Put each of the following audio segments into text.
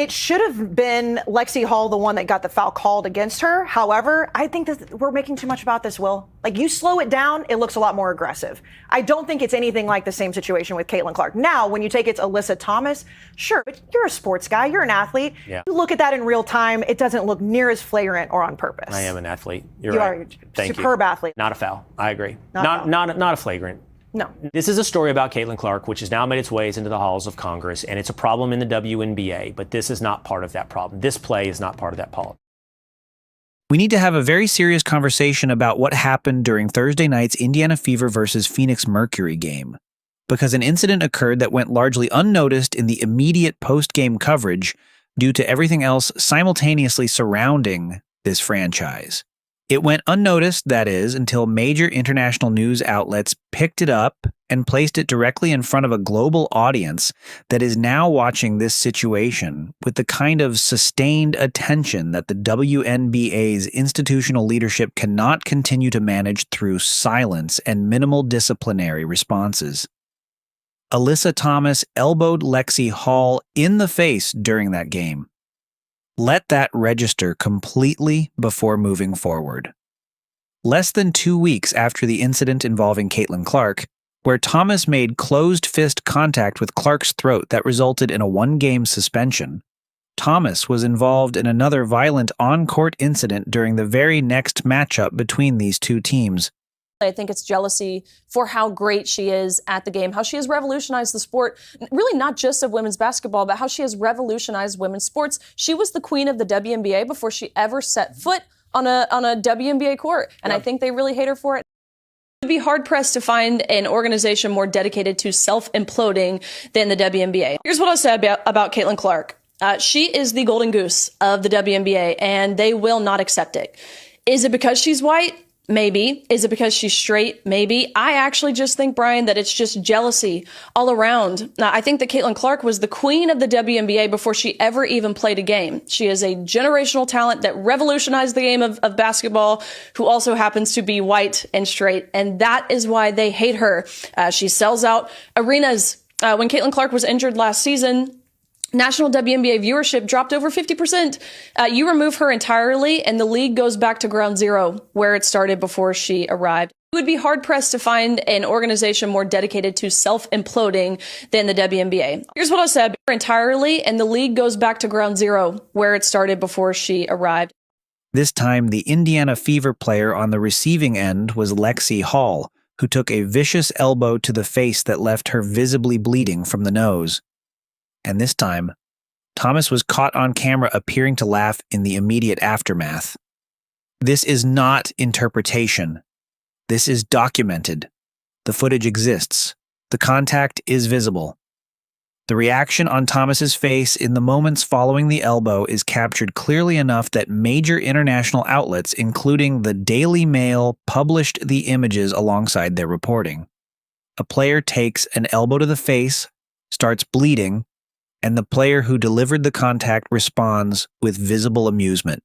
It should have been Lexie Hall, the one that got the foul called against her. However, I think that we're making too much about this, Will. Like, you slow it down, it looks a lot more aggressive. I don't think it's anything like the same situation with Caitlin Clark. Now, when you take it to Alyssa Thomas, sure, but you're a sports guy, you're an athlete. Yeah. You look at that in real time, it doesn't look near as flagrant or on purpose. I am an athlete. You're right. You are a superb athlete. Not a foul. I agree. Not a flagrant. No. This is a story about Caitlin Clark, which has now made its ways into the halls of Congress, and it's a problem in the WNBA, but this is not part of that problem. This play is not part of that policy. We need to have a very serious conversation about what happened during Thursday night's Indiana Fever versus Phoenix Mercury game, because an incident occurred that went largely unnoticed in the immediate post-game coverage due to everything else simultaneously surrounding this franchise. It went unnoticed, that is, until major international news outlets picked it up and placed it directly in front of a global audience that is now watching this situation with the kind of sustained attention that the WNBA's institutional leadership cannot continue to manage through silence and minimal disciplinary responses. Alyssa Thomas elbowed Lexie Hall in the face during that game. Let that register completely before moving forward. Less than 2 weeks after the incident involving Caitlin Clark, where Thomas made closed-fist contact with Clark's throat that resulted in a one-game suspension, Thomas was involved in another violent on-court incident during the very next matchup between these two teams. I think it's jealousy for how great she is at the game, how she has revolutionized the sport, really not just of women's basketball, but how she has revolutionized women's sports. She was the queen of the WNBA before she ever set foot on a WNBA court, and I think they really hate her for it. It would be hard-pressed to find an organization more dedicated to self-imploding than the WNBA. Here's what I'll say about Caitlin Clark. She is the golden goose of the WNBA, and they will not accept it. Is it because she's white? Maybe. Is it because she's straight? Maybe. I actually just think, Brian, that it's just jealousy all around. Now, I think that Caitlin Clark was the queen of the WNBA before she ever even played a game. She is a generational talent that revolutionized the game of basketball, who also happens to be white and straight. And that is why they hate her. She sells out arenas. When Caitlin Clark was injured last season, national WNBA viewership dropped over 50%. You remove her entirely, and the league goes back to ground zero, where it started before she arrived. It would be hard-pressed to find an organization more dedicated to self-imploding than the WNBA. Here's what I said entirely, and the league goes back to ground zero, where it started before she arrived. This time, the Indiana Fever player on the receiving end was Lexie Hall, who took a vicious elbow to the face that left her visibly bleeding from the nose. And this time, Thomas was caught on camera appearing to laugh in the immediate aftermath. This is not interpretation. This is documented. The footage exists. The contact is visible. The reaction on Thomas's face in the moments following the elbow is captured clearly enough that major international outlets, including the Daily Mail, published the images alongside their reporting. A player takes an elbow to the face, starts bleeding, and the player who delivered the contact responds with visible amusement.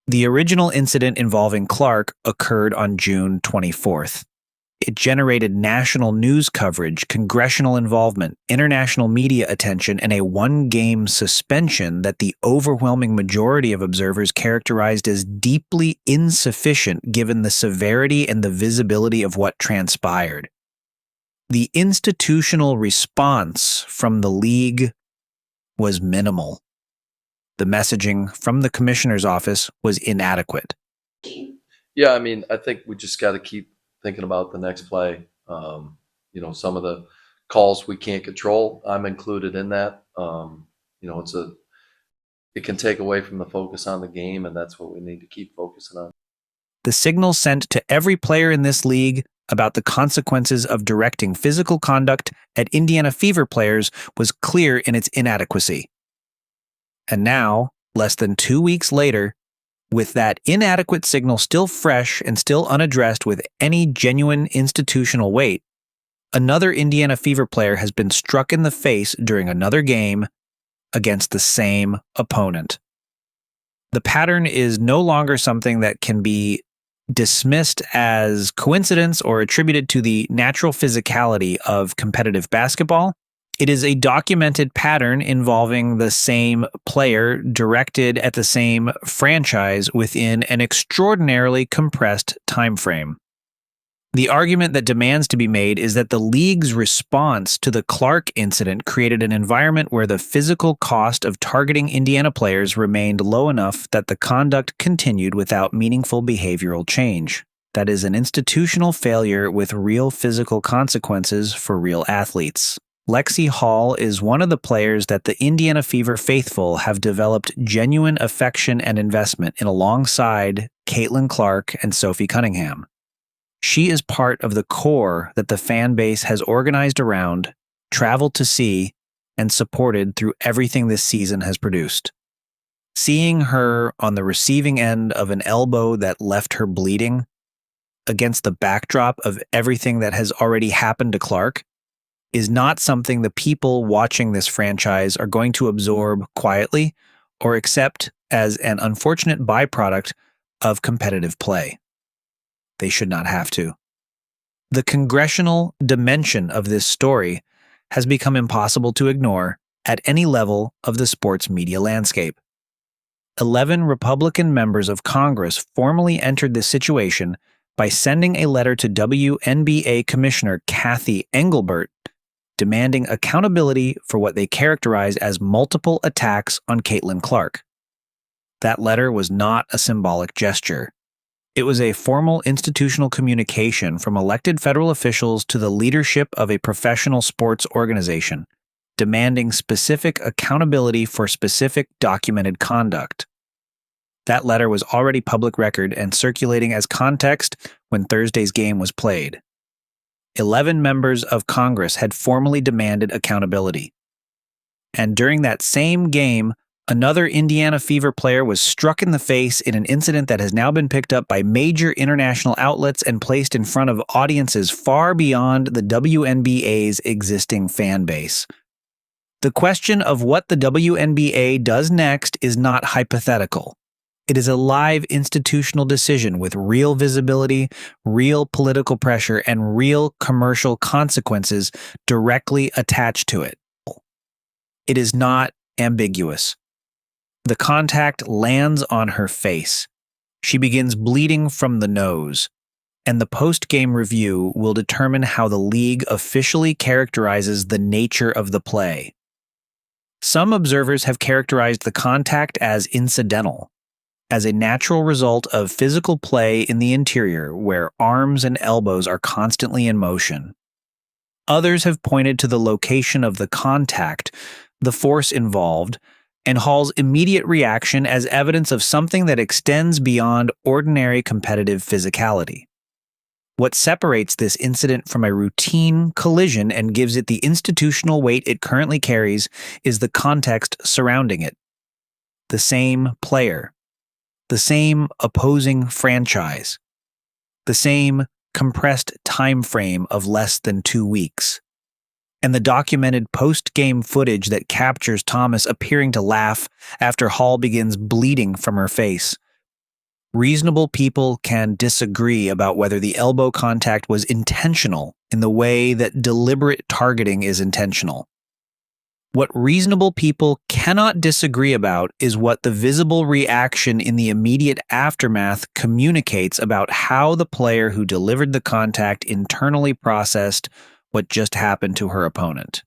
The original incident involving Clark occurred on June 24th. It generated national news coverage, congressional involvement, international media attention, and a one-game suspension that the overwhelming majority of observers characterized as deeply insufficient given the severity and the visibility of what transpired. The institutional response from the league was minimal. The messaging from the commissioner's office was inadequate. Yeah, I mean, I think we just got to keep thinking about the next play. Some of the calls we can't control, I'm included in that. It can take away from the focus on the game, and that's what we need to keep focusing on. The signal sent to every player in this league about the consequences of directing physical conduct at Indiana Fever players was clear in its inadequacy. And now, less than 2 weeks later, with that inadequate signal still fresh and still unaddressed with any genuine institutional weight, another Indiana Fever player has been struck in the face during another game against the same opponent. The pattern is no longer something that can be dismissed as coincidence or attributed to the natural physicality of competitive basketball. It is a documented pattern involving the same player directed at the same franchise within an extraordinarily compressed time frame. The argument that demands to be made is that the league's response to the Clark incident created an environment where the physical cost of targeting Indiana players remained low enough that the conduct continued without meaningful behavioral change. That is an institutional failure with real physical consequences for real athletes. Lexie Hall is one of the players that the Indiana Fever faithful have developed genuine affection and investment in alongside Caitlin Clark and Sophie Cunningham. She is part of the core that the fan base has organized around, traveled to see, and supported through everything this season has produced. Seeing her on the receiving end of an elbow that left her bleeding, against the backdrop of everything that has already happened to Clark, is not something the people watching this franchise are going to absorb quietly or accept as an unfortunate byproduct of competitive play. They should not have to. The congressional dimension of this story has become impossible to ignore at any level of the sports media landscape. 11 Republican members of Congress formally entered this situation by sending a letter to WNBA Commissioner Kathy Engelbert demanding accountability for what they characterized as multiple attacks on Caitlin Clark. That letter was not a symbolic gesture. It was a formal institutional communication from elected federal officials to the leadership of a professional sports organization, demanding specific accountability for specific documented conduct. That letter was already public record and circulating as context when Thursday's game was played. 11 members of Congress had formally demanded accountability. And during that same game, another Indiana Fever player was struck in the face in an incident that has now been picked up by major international outlets and placed in front of audiences far beyond the WNBA's existing fan base. The question of what the WNBA does next is not hypothetical. It is a live institutional decision with real visibility, real political pressure, and real commercial consequences directly attached to it. It is not ambiguous. The contact lands on her face. She begins bleeding from the nose, and the post-game review will determine how the league officially characterizes the nature of the play. Some observers have characterized the contact as incidental, as a natural result of physical play in the interior where arms and elbows are constantly in motion. Others have pointed to the location of the contact, the force involved, and Hall's immediate reaction as evidence of something that extends beyond ordinary competitive physicality. What separates this incident from a routine collision and gives it the institutional weight it currently carries is the context surrounding it. The same player. The same opposing franchise. The same compressed time frame of less than 2 weeks. And the documented post-game footage that captures Thomas appearing to laugh after Hall begins bleeding from her face. Reasonable people can disagree about whether the elbow contact was intentional in the way that deliberate targeting is intentional. What reasonable people cannot disagree about is what the visible reaction in the immediate aftermath communicates about how the player who delivered the contact internally processed what just happened to her opponent.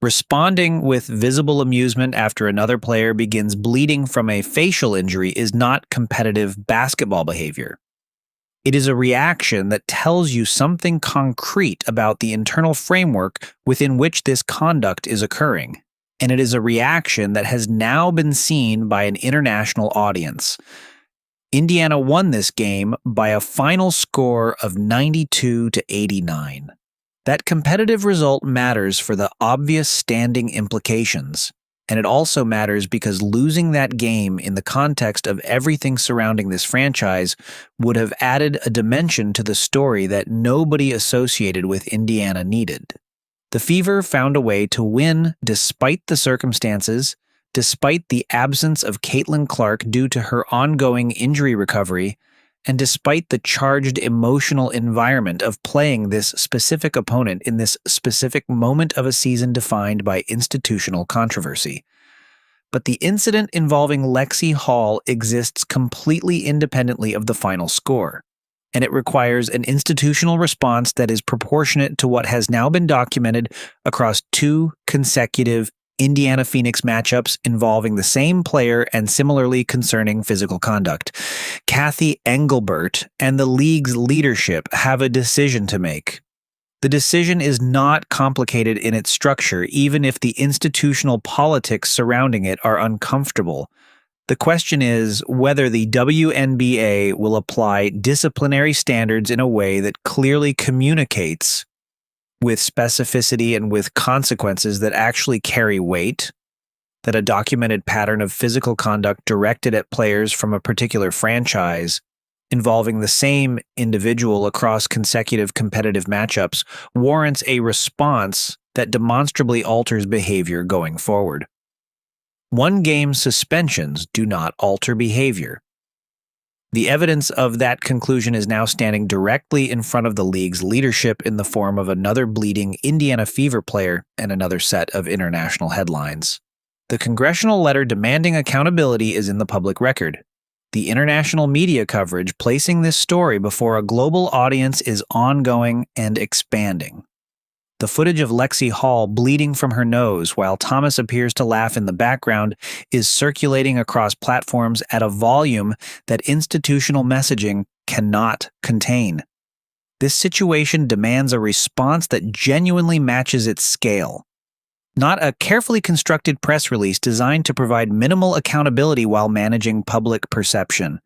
Responding with visible amusement after another player begins bleeding from a facial injury is not competitive basketball behavior. It is a reaction that tells you something concrete about the internal framework within which this conduct is occurring, and it is a reaction that has now been seen by an international audience. Indiana won this game by a final score of 92-89. That competitive result matters for the obvious standing implications, and it also matters because losing that game in the context of everything surrounding this franchise would have added a dimension to the story that nobody associated with Indiana needed. The Fever found a way to win despite the circumstances, despite the absence of Caitlin Clark due to her ongoing injury recovery, And despite the charged emotional environment of playing this specific opponent in this specific moment of a season defined by institutional controversy. But the incident involving Lexie Hall exists completely independently of the final score, and it requires an institutional response that is proportionate to what has now been documented across 2 consecutive Indiana-Phoenix matchups involving the same player and similarly concerning physical conduct. Kathy Engelbert and the league's leadership have a decision to make. The decision is not complicated in its structure, even if the institutional politics surrounding it are uncomfortable. The question is whether the WNBA will apply disciplinary standards in a way that clearly communicates with specificity and with consequences that actually carry weight, that a documented pattern of physical conduct directed at players from a particular franchise involving the same individual across consecutive competitive matchups warrants a response that demonstrably alters behavior going forward. One-game suspensions do not alter behavior. The evidence of that conclusion is now standing directly in front of the league's leadership in the form of another bleeding Indiana Fever player and another set of international headlines. The congressional letter demanding accountability is in the public record. The international media coverage placing this story before a global audience is ongoing and expanding. The footage of Lexie Hall bleeding from her nose while Thomas appears to laugh in the background is circulating across platforms at a volume that institutional messaging cannot contain. This situation demands a response that genuinely matches its scale. Not a carefully constructed press release designed to provide minimal accountability while managing public perception.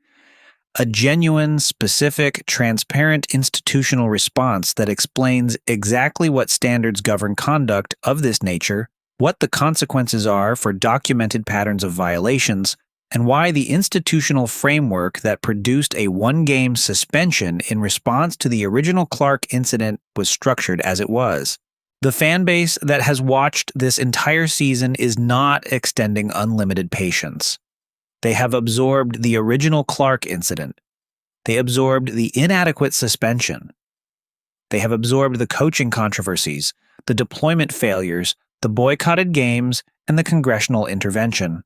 A genuine, specific, transparent institutional response that explains exactly what standards govern conduct of this nature, what the consequences are for documented patterns of violations, and why the institutional framework that produced a one-game suspension in response to the original Clark incident was structured as it was. The fan base that has watched this entire season is not extending unlimited patience. They have absorbed the original Clark incident. They absorbed the inadequate suspension. They have absorbed the coaching controversies, the deployment failures, the boycotted games, and the congressional intervention.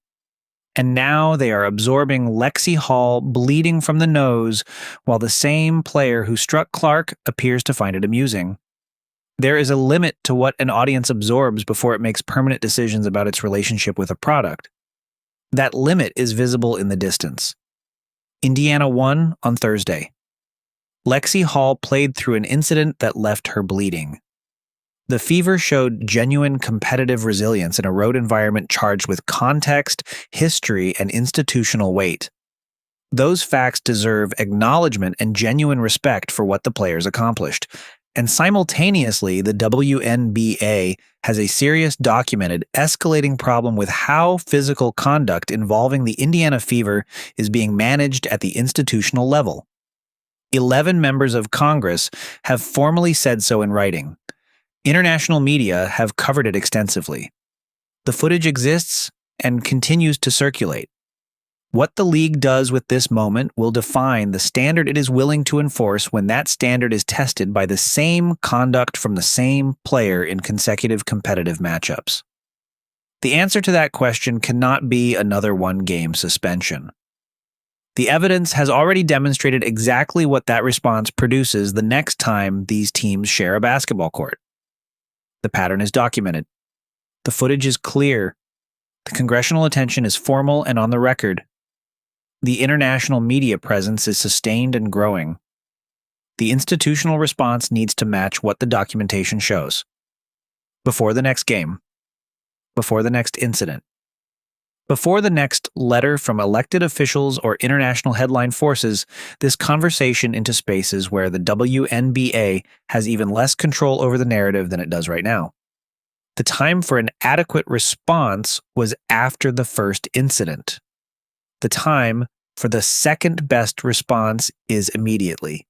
And now they are absorbing Lexie Hall bleeding from the nose while the same player who struck Clark appears to find it amusing. There is a limit to what an audience absorbs before it makes permanent decisions about its relationship with a product. That limit is visible in the distance. Indiana won on Thursday. Lexie Hall played through an incident that left her bleeding. The Fever showed genuine competitive resilience in a road environment charged with context, history, and institutional weight. Those facts deserve acknowledgement and genuine respect for what the players accomplished. And simultaneously, the WNBA has a serious documented escalating problem with how physical conduct involving the Indiana Fever is being managed at the institutional level. 11 members of Congress have formally said so in writing. International media have covered it extensively. The footage exists and continues to circulate. What the league does with this moment will define the standard it is willing to enforce when that standard is tested by the same conduct from the same player in consecutive competitive matchups. The answer to that question cannot be another one-game suspension. The evidence has already demonstrated exactly what that response produces the next time these teams share a basketball court. The pattern is documented. The footage is clear. The congressional attention is formal and on the record. The international media presence is sustained and growing. The institutional response needs to match what the documentation shows. Before the next game. Before the next incident. Before the next letter from elected officials or international headline forces this conversation into spaces where the WNBA has even less control over the narrative than it does right now. The time for an adequate response was after the first incident. The time for the second best response is immediately.